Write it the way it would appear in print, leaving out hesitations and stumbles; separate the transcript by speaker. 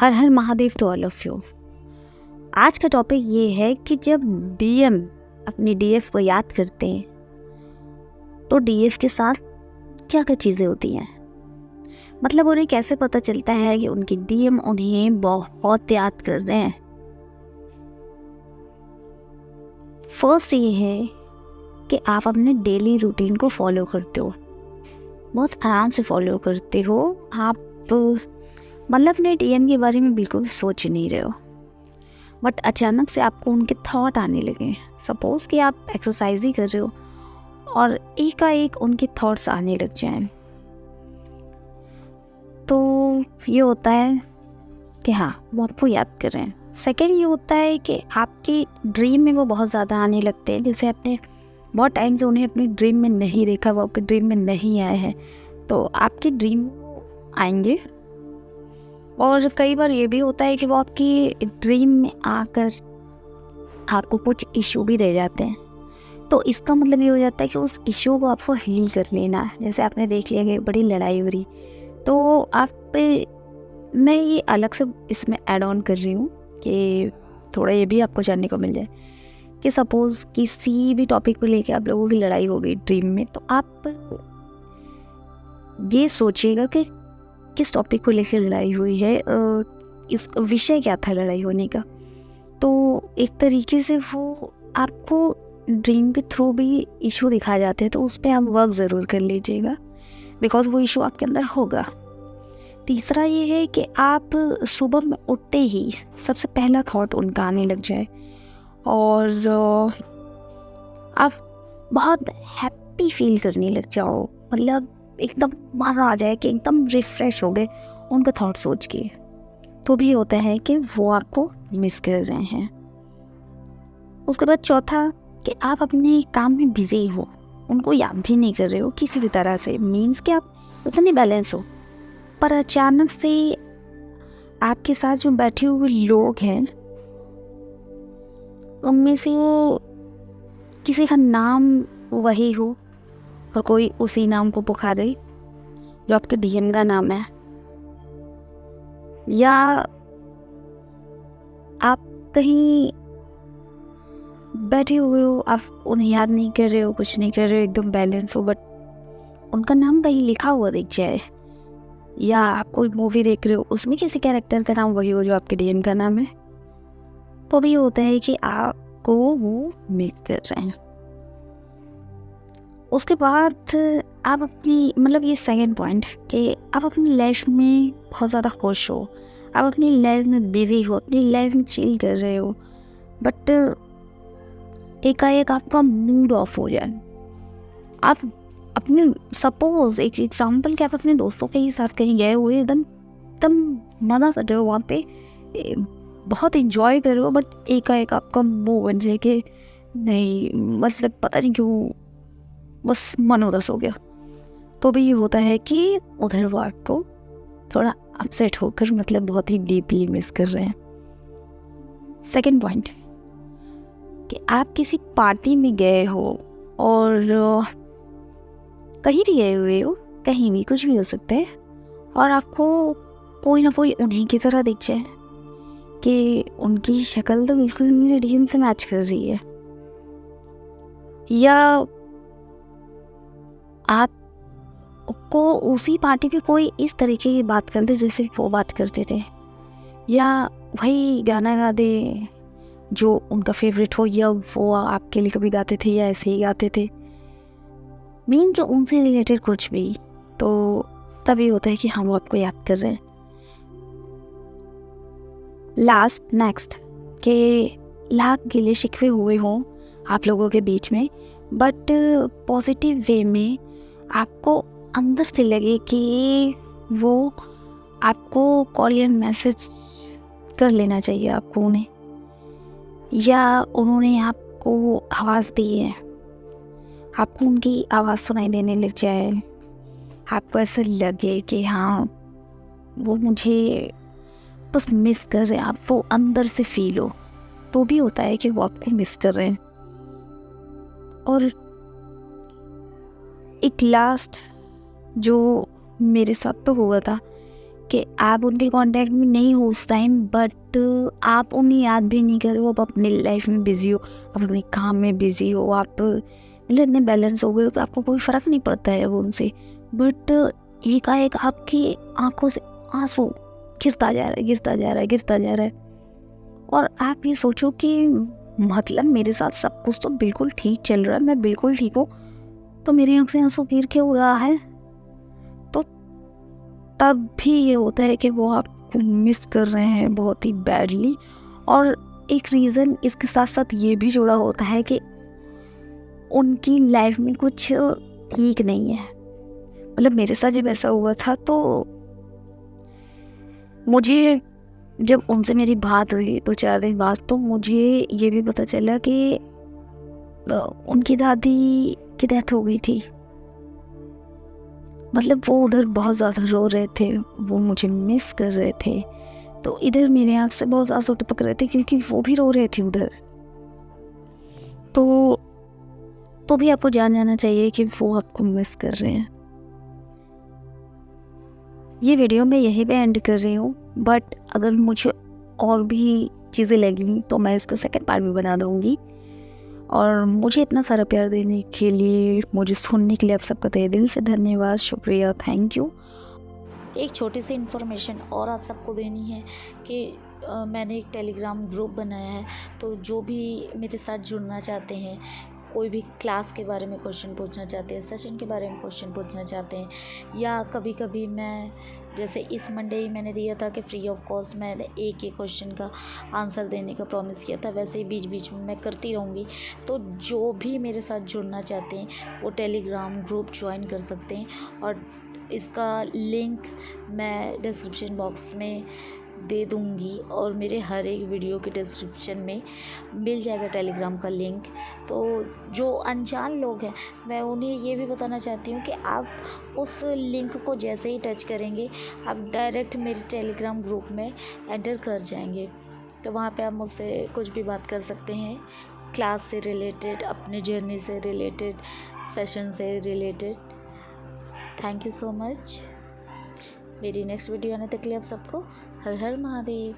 Speaker 1: Her Har Mahadev to all of you. आज का topic ये है कि जब डीएम अपनी डीएफ को याद करते हैं तो डीएफ के साथ क्या क्या चीज़ें होती हैं, मतलब उन्हें कैसे पता चलता है कि उनकी डीएम उन्हें बहुत याद कर रहे हैं। फर्स्ट ये है कि आप अपने डेली रूटीन को फॉलो करते हो, बहुत आराम से फॉलो करते हो। आप मतलब अपने डीएम के बारे में बिल्कुल सोच नहीं रहे हो, बट अचानक से आपको उनके थॉट आने लगे। सपोज़ कि आप एक्सरसाइज ही कर रहे हो और एकाएक उनके थॉट्स आने लग जाएं, तो ये होता है कि हाँ वो आपको याद कर रहे हैं। सेकेंड ये होता है कि आपकी ड्रीम में वो बहुत ज़्यादा आने लगते हैं, जैसे आपने बहुत टाइम से उन्हें अपनी ड्रीम में नहीं देखा, वो आपके ड्रीम में नहीं आए हैं, तो आपकी ड्रीम आएंगे। और कई बार ये भी होता है कि वो आपकी ड्रीम में आकर आपको कुछ इशू भी दे जाते हैं, तो इसका मतलब ये हो जाता है कि उस इशू को आपको हील कर लेना है। जैसे आपने देख लिया कि बड़ी लड़ाई हो रही, तो आप पे मैं ये अलग से इसमें ऐड ऑन कर रही हूँ कि थोड़ा ये भी आपको जानने को मिल जाए कि सपोज़ किसी भी टॉपिक को लेके आप लोगों की लड़ाई हो गई ड्रीम में, तो आप ये सोचिएगा कि किस टॉपिक को लेकर लड़ाई हुई है, इस विषय क्या था लड़ाई होने का। तो एक तरीके से वो आपको ड्रीम के थ्रू भी इशू दिखाए जाते हैं, तो उस पर आप वर्क ज़रूर कर लीजिएगा, बिकॉज वो इशू आपके अंदर होगा। तीसरा ये है कि आप सुबह में उठते ही सबसे पहला थॉट उनका आने लग जाए और आप बहुत हैप्पी फील करने लग जाओ, मतलब एकदम मज़ा आ जाए कि एकदम रिफ़्रेश हो गए उनका थॉट सोच के। तो भी होता है कि वो आपको मिस कर रहे हैं। उसके बाद चौथा कि आप अपने काम में बिज़ी हो, उनको याद भी नहीं कर रहे हो किसी भी तरह से, मीन्स कि आप उतने बैलेंस हो, पर अचानक से आपके साथ जो बैठे हुए लोग हैं उनमें से किसी का नाम वही हो और कोई उसी नाम को पुकारे जो आपके डीएम का नाम है, या आप कहीं बैठे हुए हो, आप उन्हें याद नहीं कर रहे हो, कुछ नहीं कर रहे हो, एकदम बैलेंस हो, बट उनका नाम कहीं लिखा हुआ दिख जाए, या आप कोई मूवी देख रहे हो उसमें किसी कैरेक्टर का नाम वही हो जो आपके डीएम का नाम है, तो भी होता है कि आपको वो मिस कर रहे हैं। उसके बाद आप अपनी मतलब ये सेकंड पॉइंट कि आप अपनी लाइफ में बहुत ज़्यादा खुश हो, आप अपनी लाइफ में बिज़ी हो, अपनी लाइफ में चिल कर रहे हो, बट एकाएक आपका मूड ऑफ हो जाए। आप अपने सपोज एक एग्जांपल कि आप अपने दोस्तों के ही साथ कहीं गए हुए, एकदम मज़ा कर रहे हो वहाँ पे, बहुत इंजॉय कर रहे हो, बट एकाएक आपका मुँह बन जाए कि नहीं, मतलब पता नहीं क्यों बस मन उदास हो गया, तो भी ये होता है कि उधर वो आपको थोड़ा अपसेट होकर मतलब बहुत ही डीपली मिस कर रहे हैं। सेकंड पॉइंट कि आप किसी पार्टी में गए हो और कहीं भी गए हुए हो, कहीं भी कुछ भी हो सकता है, और आपको कोई ना कोई उन्हीं की तरह दिख जाए कि उनकी शक्ल तो बिल्कुल मेरे डीएम से मैच कर रही है, या आपको उसी पार्टी पे कोई इस तरीके की बात कर दे जैसे वो बात करते थे, या वही गाना गा दे जो उनका फेवरेट हो, या वो आपके लिए कभी गाते थे या ऐसे ही गाते थे, मीन जो उनसे रिलेटेड कुछ भी, तो तभी होता है कि हम आपको याद कर रहे हैं। लास्ट नेक्स्ट के लाख गिले शिकवे हुए हों आप लोगों के बीच में, बट पॉजिटिव वे में आपको अंदर से लगे कि वो आपको कॉल या मैसेज कर लेना चाहिए आपको उन्हें, या उन्होंने आपको आवाज़ दी है, आपको उनकी आवाज़ सुनाई देने लग जाए, आपको ऐसा लगे कि हाँ वो मुझे बस मिस कर रहे हैं, आप वो अंदर से फील हो, तो भी होता है कि वो आपको मिस कर रहे हैं। और एक लास्ट जो मेरे साथ तो हुआ था कि आप उनके कांटेक्ट में नहीं हो उस टाइम, बट आप उन्हें याद भी नहीं कर रहे हो, आप अपनी लाइफ में बिज़ी हो, आप अपने काम में बिज़ी हो, आप मतलब इतने बैलेंस हो गए हो तो आपको कोई फ़र्क नहीं पड़ता है अब उनसे। बट एकाएक आपकी आंखों से आंसू गिरता जा रहा है, गिरता जा रहा है, गिरता जा रहा है, और आप ये सोचो कि मतलब मेरे साथ सब कुछ तो बिल्कुल ठीक चल रहा है, मैं बिल्कुल ठीक हूँ, तो मेरी आँख से आंसू गिर क्यों रहा है? तो तब भी ये होता है कि वो आपको मिस कर रहे हैं बहुत ही बैडली। और एक रीज़न इसके साथ साथ ये भी जुड़ा होता है कि उनकी लाइफ में कुछ ठीक नहीं है। मतलब मेरे साथ जब ऐसा हुआ था तो मुझे, जब उनसे मेरी बात हुई 2-4 दिन बाद, तो मुझे ये भी पता चला कि उनकी दादी की डेथ हो गई थी। मतलब वो उधर बहुत ज़्यादा रो रहे थे, वो मुझे मिस कर रहे थे, तो इधर मेरे आँख से बहुत आंसू टपक रहे थे क्योंकि वो भी रो रहे थे उधर। तो भी आपको जान जाना चाहिए कि वो आपको मिस कर रहे हैं। ये वीडियो मैं यहीं पे एंड कर रही हूँ, बट अगर मुझे और भी चीज़ें लगी तो मैं इसका सेकंड पार्ट भी बना दूँगी। और मुझे इतना सारा प्यार देने के लिए, मुझे सुनने के लिए आप सबका तहे दिल से धन्यवाद, शुक्रिया, थैंक यू।
Speaker 2: एक छोटी सी इन्फॉर्मेशन और आप सबको देनी है कि मैंने एक टेलीग्राम ग्रुप बनाया है, तो जो भी मेरे साथ जुड़ना चाहते हैं, कोई भी क्लास के बारे में क्वेश्चन पूछना चाहते हैं, सेशन के बारे में क्वेश्चन पूछना चाहते हैं, या कभी कभी मैं, जैसे इस मंडे ही मैंने दिया था कि फ्री ऑफ कॉस्ट मैंने एक क्वेश्चन का आंसर देने का प्रॉमिस किया था, वैसे ही बीच बीच में मैं करती रहूँगी। तो जो भी मेरे साथ जुड़ना चाहते हैं वो टेलीग्राम ग्रुप ज्वाइन कर सकते हैं, और इसका लिंक मैं डिस्क्रिप्शन बॉक्स में दे दूँगी, और मेरे हर एक वीडियो के डिस्क्रिप्शन में मिल जाएगा टेलीग्राम का लिंक। तो जो अनजान लोग हैं, मैं उन्हें ये भी बताना चाहती हूँ कि आप उस लिंक को जैसे ही टच करेंगे, आप डायरेक्ट मेरे टेलीग्राम ग्रुप में एंटर कर जाएंगे। तो वहाँ पे आप मुझसे कुछ भी बात कर सकते हैं, क्लास से रिलेटेड, अपने जर्नी से रिलेटेड, सेशन से related. Thank you so much. मेरी नेक्स्ट वीडियो आने तक के लिए आप सबको हर हर महादेव।